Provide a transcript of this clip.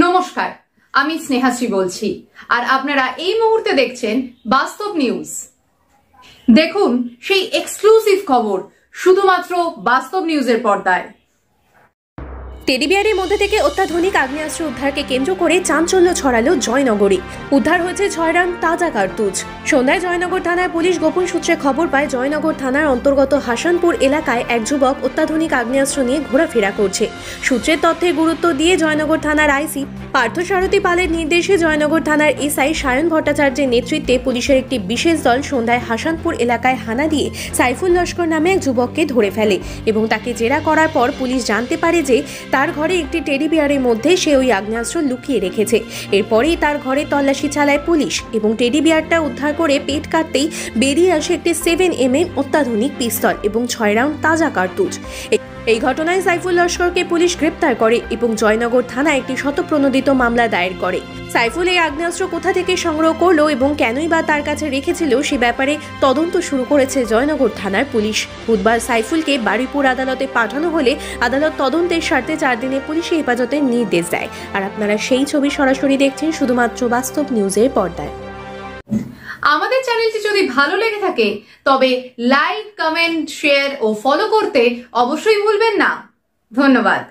নমস্কার, আমি স্নেহাশ্রী বলছি আর আপনারা এই মুহূর্তে দেখছেন বাস্তব নিউজ। দেখুন সেই এক্সক্লুসিভ খবর শুধুমাত্র বাস্তব নিউজের পর্দায়। টেডি বিয়ারের মধ্যে থেকে অত্যাধুনিক আগ্নেয়াস্ত্র উদ্ধারকে কেন্দ্র করে চাঞ্চল্য ছড়ালো জয়নগরে। উদ্ধার হয়েছে 6 রাউন্ড তাজা কার্তুজ। সন্ধ্যায় জয়নগর থানার পুলিশ গোপন সূত্রে খবর পায় জয়নগর থানার অন্তর্গত হাসানপুর এলাকায় এক যুবক অত্যাধুনিক আগ্নেয়াস্ত্র নিয়ে ঘোরাফেরা করছে। সূত্রের তথ্যে গুরুত্ব দিয়ে জয়নগর থানার আইসি পার্থসারথী পালের নির্দেশে জয়নগর থানার এসআই সায়ন ভট্টাচার্যের নেতৃত্বে পুলিশের একটি বিশেষ দল সন্ধ্যায় হাসানপুর এলাকায় হানা দিয়ে সাইফুল লস্কর নামে এক যুবককে ধরে ফেলে এবং তাকে জেরা করার পর পুলিশ জানতে পারে যে তার ঘরে একটি টেডি বিয়ারের মধ্যে সে ওই আগ্নেয়াস্ত্র লুকিয়ে রেখেছে। এরপরেই তার ঘরে তল্লাশি চালায় পুলিশ এবং টেডি বিয়ারটা উদ্ধার করে পেট কাটতেই বেরিয়ে আসে একটি 7mm অত্যাধুনিক পিস্তল এবং 6 রাউন্ড তাজা কার্তুজ। এই ঘটনায় সাইফুল লস্করকে পুলিশ গ্রেপ্তার করে এবং জয়নগর থানায় একটি শতপ্রণোদিত মামলা দায়ের করে। সাইফুল এই আগ্নেয়াস্ত্র কোথা থেকে সংগ্রহ করলো এবং কেনই বা তার কাছে রেখেছিল সে ব্যাপারে তদন্ত শুরু করেছে জয়নগর থানার পুলিশ। বুধবার সাইফুলকে বারুইপুর আদালতে পাঠানো হলে আদালত তদন্তের স্বার্থে 4 দিনের পুলিশি হেফাজতের নির্দেশ দেয়। আর আপনারা সেই ছবি সরাসরি দেখছেন শুধুমাত্র বাস্তব নিউজের পর্দায়। আমাদের চ্যানেলটি যদি ভালো লেগে থাকে তবে লাইক, কমেন্ট, শেয়ার ও ফলো করতে অবশ্যই ভুলবেন না। ধন্যবাদ।